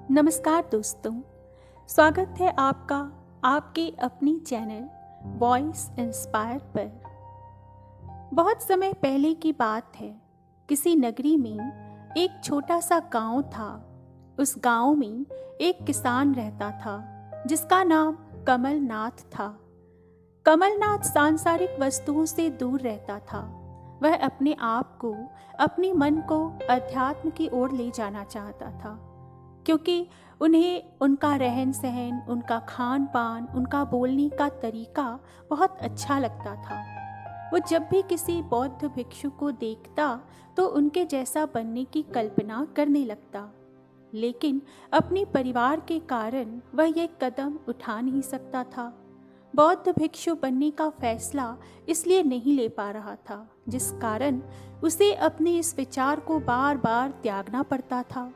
नमस्कार दोस्तों, स्वागत है आपका आपके अपनी चैनल वॉइस इंस्पायर पर। बहुत समय पहले की बात है। किसी नगरी में एक छोटा सा गांव था। उस गांव में एक किसान रहता था जिसका नाम कमलनाथ था। कमलनाथ सांसारिक वस्तुओं से दूर रहता था। वह अपने आप को, अपने मन को अध्यात्म की ओर ले जाना चाहता था, क्योंकि उन्हें उनका रहन सहन, उनका खान पान, उनका बोलने का तरीका बहुत अच्छा लगता था। वो जब भी किसी बौद्ध भिक्षु को देखता तो उनके जैसा बनने की कल्पना करने लगता, लेकिन अपने परिवार के कारण वह ये कदम उठा नहीं सकता था। बौद्ध भिक्षु बनने का फैसला इसलिए नहीं ले पा रहा था, जिस कारण उसे अपने इस विचार को बार बार त्यागना पड़ता था।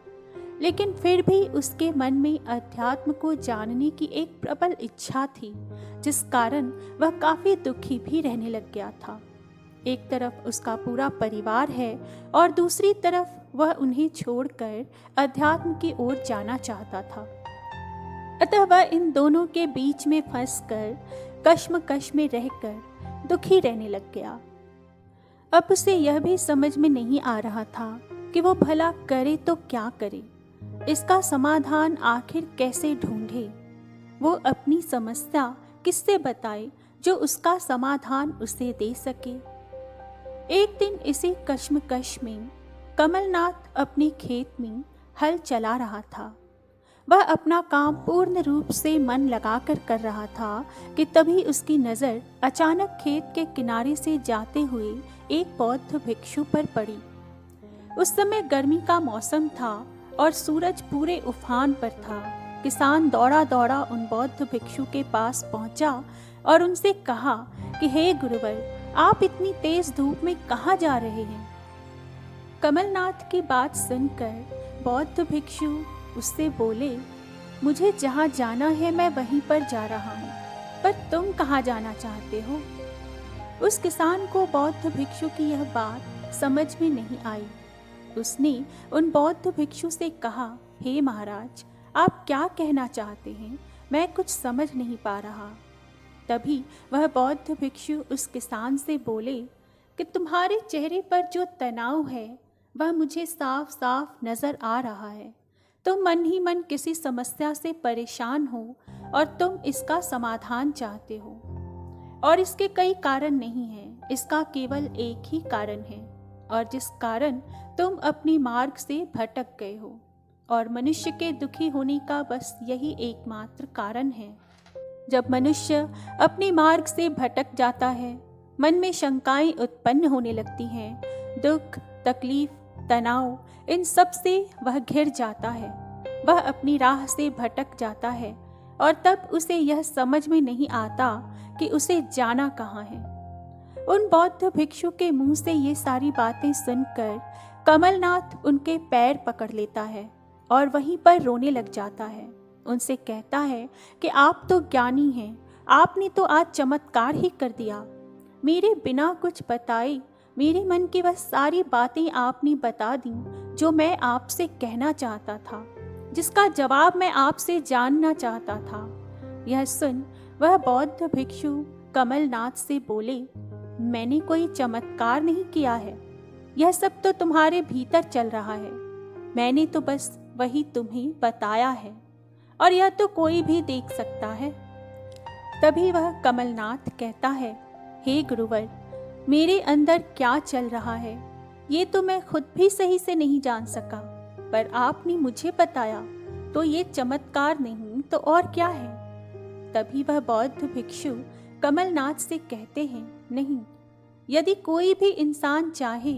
लेकिन फिर भी उसके मन में अध्यात्म को जानने की एक प्रबल इच्छा थी, जिस कारण वह काफी दुखी भी रहने लग गया था। एक तरफ उसका पूरा परिवार है और दूसरी तरफ वह उन्हें छोड़कर अध्यात्म की ओर जाना चाहता था। अतः वह इन दोनों के बीच में फंसकर कश्मकश में रहकर दुखी रहने लग गया। अब उसे यह भी समझ में नहीं आ रहा था कि वो भला करे तो क्या करे, इसका समाधान आखिर कैसे ढूंढे। वो अपनी समस्या किससे बताए जो उसका समाधान उसे दे सके। एक दिन इसी कश्मकश में कमलनाथ अपने खेत में हल चला रहा था। वह अपना काम पूर्ण रूप से मन लगाकर कर रहा था कि तभी उसकी नज़र अचानक खेत के किनारे से जाते हुए एक बौद्ध भिक्षु पर पड़ी। उस समय गर्मी का मौसम था और सूरज पूरे उफान पर था। किसान दौड़ा दौड़ा उन बौद्ध भिक्षु के पास पहुंचा और उनसे कहा कि हे गुरुवर, आप इतनी तेज धूप में कहाँ जा रहे हैं। कमलनाथ की बात सुनकर बौद्ध भिक्षु उससे बोले, मुझे जहाँ जाना है मैं वहीं पर जा रहा हूँ, पर तुम कहाँ जाना चाहते हो। उस किसान को बौद्ध भिक्षु की यह बात समझ में नहीं आई। उसने उन बौद्ध भिक्षु से कहा, हे महाराज, आप क्या कहना चाहते हैं, मैं कुछ समझ नहीं पा रहा। तभी वह बौद्ध भिक्षु उस किसान से बोले कि तुम्हारे चेहरे पर जो तनाव है वह मुझे साफ साफ नजर आ रहा है। तुम मन ही मन किसी समस्या से परेशान हो और तुम इसका समाधान चाहते हो, और इसके कई कारण नहीं हैं, इसका केवल एक ही कारण है, और जिस कारण तुम अपनी मार्ग से भटक गए हो। और मनुष्य के दुखी होने का बस यही एकमात्र कारण है। जब मनुष्य अपने मार्ग से भटक जाता है, मन में शंकाएं उत्पन्न होने लगती हैं। दुख, तकलीफ, तनाव, इन सब से वह घिर जाता है। वह अपनी राह से भटक जाता है और तब उसे यह समझ में नहीं आता कि उसे जाना कहाँ है। उन बौद्ध भिक्षु के मुंह से ये सारी बातें सुनकर कमलनाथ उनके पैर पकड़ लेता है और वहीं पर रोने लग जाता है। उनसे कहता है कि आप तो ज्ञानी हैं, आपने तो आज चमत्कार ही कर दिया। मेरे बिना कुछ बताए मेरे मन की वह सारी बातें आपने बता दी जो मैं आपसे कहना चाहता था, जिसका जवाब मैं आपसे जानना चाहता था। यह सुन वह बौद्ध भिक्षु कमलनाथ से बोले, मैंने कोई चमत्कार नहीं किया है, यह सब तो तुम्हारे भीतर चल रहा है। मैंने तो बस वही तुम्हें बताया है और यह तो कोई भी देख सकता है। तभी वह कमलनाथ कहता है, हे गुरुवर, मेरे अंदर क्या चल रहा है ये तो मैं खुद भी सही से नहीं जान सका, पर आपने मुझे बताया तो ये चमत्कार नहीं तो और क्या है। तभी वह बौद्ध भिक्षु कमलनाथ से कहते हैं, नहीं, यदि कोई भी इंसान चाहे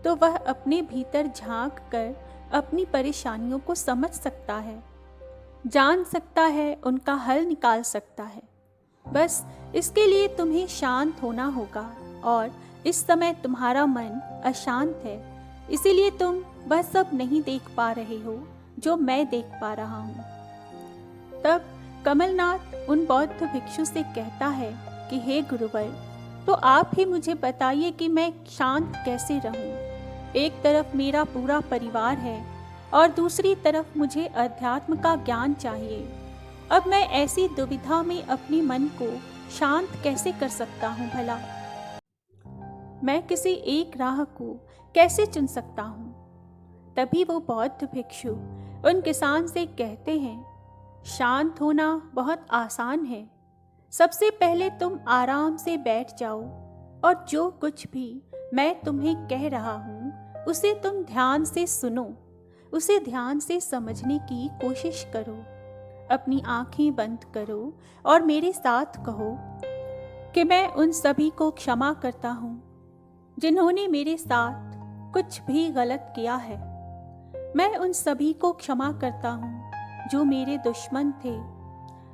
तो वह अपने भीतर झांक कर अपनी परेशानियों को समझ सकता है, जान सकता है, उनका हल निकाल सकता है। बस इसके लिए तुम्हें शांत होना होगा, और इस समय तुम्हारा मन अशांत है, इसीलिए तुम वह सब नहीं देख पा रहे हो जो मैं देख पा रहा हूँ। तब कमलनाथ उन बौद्ध भिक्षु से कहता है कि हे गुरुवर, तो आप ही मुझे बताइए कि मैं शांत कैसे रहूं। एक तरफ मेरा पूरा परिवार है और दूसरी तरफ मुझे अध्यात्म का ज्ञान चाहिए। अब मैं ऐसी दुविधा में अपने मन को शांत कैसे कर सकता हूँ भला? मैं किसी एक राह को कैसे चुन सकता हूँ? तभी वो बौद्ध भिक्षु उन किसान से कहते हैं, शांत होना बहुत आसान है। सबसे पहले तुम आराम से बैठ जाओ और जो कुछ भी मैं तुम्हें कह रहा हूँ उसे तुम ध्यान से सुनो, उसे ध्यान से समझने की कोशिश करो। अपनी आंखें बंद करो और मेरे साथ कहो कि मैं उन सभी को क्षमा करता हूँ जिन्होंने मेरे साथ कुछ भी गलत किया है। मैं उन सभी को क्षमा करता हूँ जो मेरे दुश्मन थे,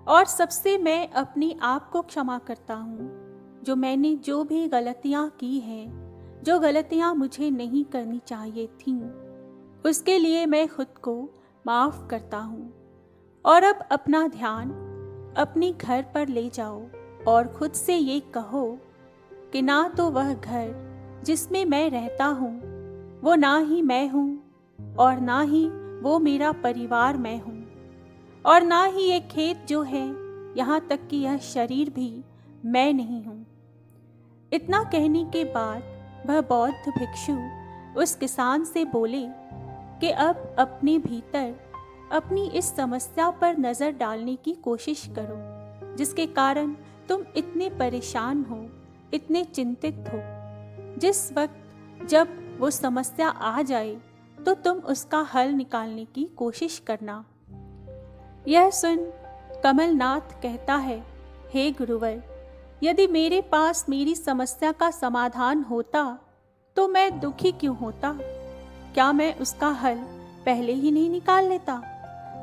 और सबसे मैं अपने आप को क्षमा करता हूँ जो मैंने जो भी गलतियाँ की हैं, जो गलतियाँ मुझे नहीं करनी चाहिए थीं, उसके लिए मैं खुद को माफ़ करता हूँ। और अब अपना ध्यान अपने घर पर ले जाओ और खुद से ये कहो कि ना तो वह घर जिसमें मैं रहता हूँ वो ना ही मैं हूँ, और ना ही वो मेरा परिवार मैं हूँ, और ना ही ये खेत जो है, यहाँ तक कि यह शरीर भी मैं नहीं हूँ। इतना कहने के बाद वह बौद्ध भिक्षु उस किसान से बोले कि अब अपने भीतर अपनी इस समस्या पर नज़र डालने की कोशिश करो जिसके कारण तुम इतने परेशान हो, इतने चिंतित हो। जिस वक्त जब वो समस्या आ जाए तो तुम उसका हल निकालने की कोशिश करना। यह सुन कमलनाथ कहता है, हे गुरुवर, यदि मेरे पास मेरी समस्या का समाधान होता तो मैं दुखी क्यों होता? क्या मैं उसका हल पहले ही नहीं निकाल लेता?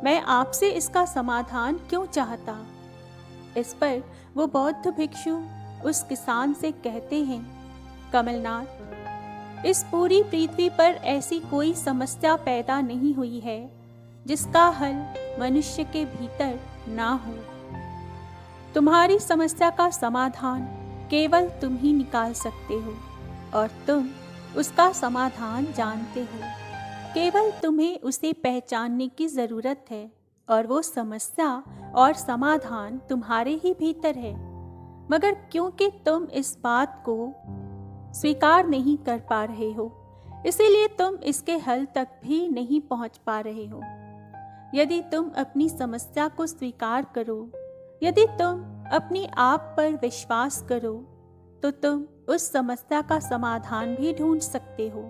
मैं आपसे इसका समाधान क्यों चाहता? इस पर वो बौद्ध भिक्षु उस किसान से कहते हैं, कमलनाथ, इस पूरी पृथ्वी पर ऐसी कोई समस्या पैदा नहीं हुई है जिसका हल मनुष्य के भीतर ना हो। तुम्हारी समस्या का समाधान केवल तुम ही निकाल सकते हो, और तुम उसका समाधान जानते हो। केवल तुम्हें उसे पहचानने की ज़रूरत है, और वो समस्या और समाधान तुम्हारे ही भीतर है। मगर क्योंकि तुम इस बात को स्वीकार नहीं कर पा रहे हो, इसीलिए तुम इसके हल तक भी नहीं पहुंच पा रहे हो। यदि तुम अपनी समस्या को स्वीकार करो, यदि तुम अपने आप पर विश्वास करो, तो तुम उस समस्या का समाधान भी ढूंढ सकते हो,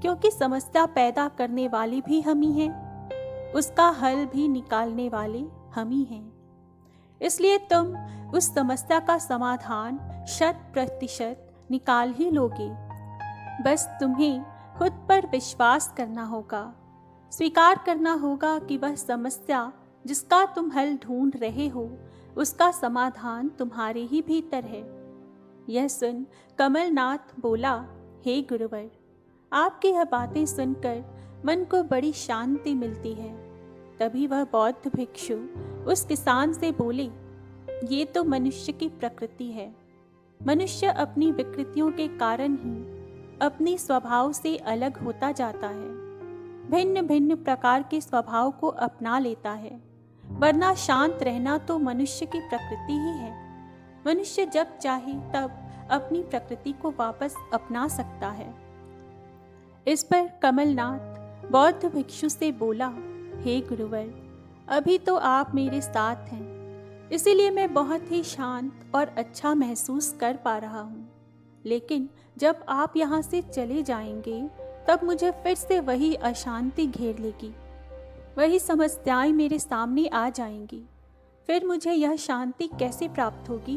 क्योंकि समस्या पैदा करने वाले भी हम ही हैं, उसका हल भी निकालने वाले हम ही हैं। इसलिए तुम उस समस्या का समाधान 100% निकाल ही लोगे। बस तुम्हें खुद पर विश्वास करना होगा, स्वीकार करना होगा कि वह समस्या जिसका तुम हल ढूंढ रहे हो उसका समाधान तुम्हारे ही भीतर है। यह सुन कमलनाथ बोला, हे गुरुवर, आपकी यह बातें सुनकर मन को बड़ी शांति मिलती है। तभी वह बौद्ध भिक्षु उस किसान से बोले, ये तो मनुष्य की प्रकृति है। मनुष्य अपनी विकृतियों के कारण ही अपने स्वभाव से अलग होता जाता है, भिन्न भिन्न प्रकार के स्वभाव को अपना लेता है, वरना शांत रहना तो मनुष्य की प्रकृति ही है। मनुष्य जब चाहे तब अपनी प्रकृति को वापस अपना सकता है। इस पर कमलनाथ बौद्ध भिक्षु से बोला, हे गुरुवर, अभी तो आप मेरे साथ हैं, इसीलिए मैं बहुत ही शांत और अच्छा महसूस कर पा रहा हूँ। लेकिन जब आप यहाँ से चले जाएंगे तब मुझे फिर से वही अशांति घेर लेगी, वही समस्याएं मेरे सामने आ जाएंगी। फिर मुझे यह शांति कैसे प्राप्त होगी?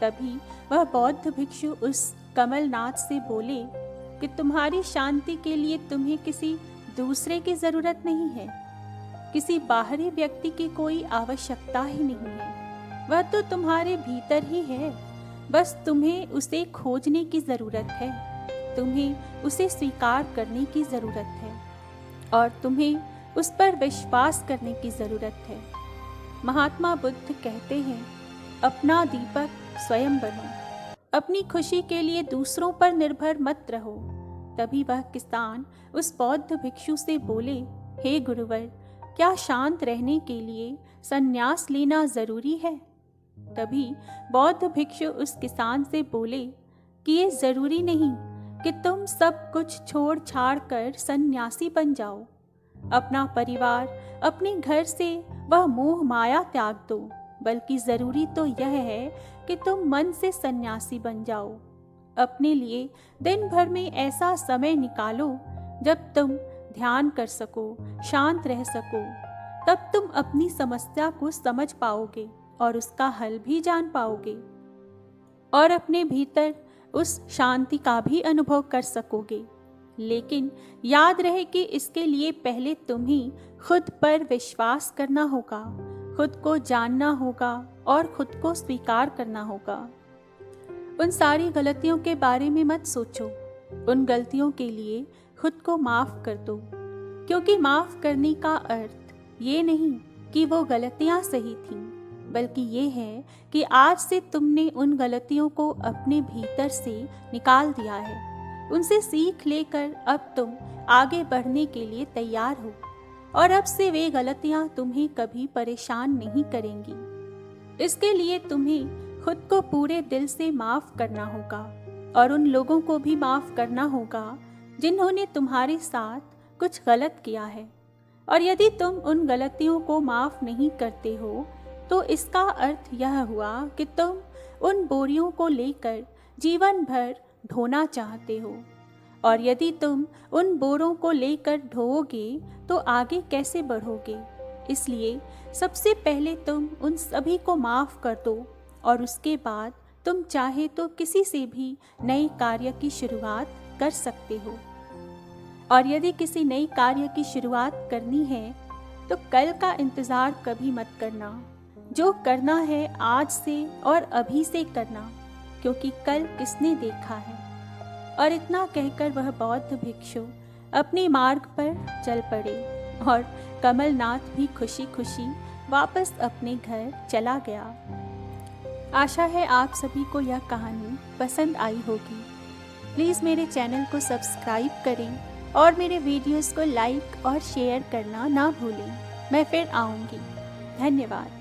तभी वह बौद्ध भिक्षु उस कमलनाथ से बोले कि तुम्हारी शांति के लिए तुम्हें किसी दूसरे की ज़रूरत नहीं है, किसी बाहरी व्यक्ति की कोई आवश्यकता ही नहीं है। वह तो तुम्हारे भीतर ही है, बस तुम्हें उसे खोजने की ज़रूरत है, तुम्हें उसे स्वीकार करने की ज़रूरत है, और तुम्हें उस पर विश्वास करने की ज़रूरत है। महात्मा बुद्ध कहते हैं, अपना दीपक स्वयं बनो, अपनी खुशी के लिए दूसरों पर निर्भर मत रहो। तभी वह किसान उस बौद्ध भिक्षु से बोले, हे गुरुवर, क्या शांत रहने के लिए संन्यास लेना जरूरी है? तभी बौद्ध भिक्षु उस किसान से बोले कि ये जरूरी नहीं कि तुम सब कुछ छोड़ छाड़ कर सन्यासी बन जाओ। अपना परिवार, अपने घर से वह मोह माया त्याग दो, बल्कि जरूरी तो यह है कि तुम मन से सन्यासी बन जाओ। अपने लिए दिन भर में ऐसा समय निकालो जब तुम ध्यान कर सको, शांत रह सको। तब तुम अपनी समस्या को समझ पाओगे और उसका हल भी जान पाओगे और अपने भीतर उस शांति का भी अनुभव कर सकोगे। लेकिन याद रहे कि इसके लिए पहले तुम्हें खुद पर विश्वास करना होगा, खुद को जानना होगा और खुद को स्वीकार करना होगा। उन सारी गलतियों के बारे में मत सोचो। उन गलतियों के लिए खुद को माफ कर दो, क्योंकि माफ करने का अर्थ ये नहीं कि वो गलतियां सही थीं, बल्कि ये है कि आज से तुमने उन गलतियों को अपने भीतर से निकाल दिया है। उनसे सीख लेकर अब तुम आगे बढ़ने के लिए तैयार हो और अब से वे गलतियां तुम्हें कभी परेशान नहीं करेंगी। इसके लिए तुम्हें खुद को पूरे दिल से माफ करना होगा और उन लोगों को भी माफ करना होगा जिन्होंने तुम्हारे साथ कुछ गलत किया है। और यदि तुम उन गलतियों को माफ नहीं करते हो तो इसका अर्थ यह हुआ कि तुम उन बोरियों को लेकर जीवन भर ढोना चाहते हो, और यदि तुम उन बोरों को लेकर ढोओगे तो आगे कैसे बढ़ोगे। इसलिए सबसे पहले तुम उन सभी को माफ कर दो और उसके बाद तुम चाहे तो किसी से भी नए कार्य की शुरुआत कर सकते हो। और यदि किसी नई कार्य की शुरुआत करनी है तो कल का इंतज़ार कभी मत करना। जो करना है आज से और अभी से करना, क्योंकि कल किसने देखा है। और इतना कहकर वह बौद्ध भिक्षु अपने मार्ग पर चल पड़े और कमलनाथ भी खुशी खुशी वापस अपने घर चला गया। आशा है आप सभी को यह कहानी पसंद आई होगी। प्लीज़ मेरे चैनल को सब्सक्राइब करें और मेरे वीडियोस को लाइक और शेयर करना ना भूलें। मैं फिर आऊँगी। धन्यवाद।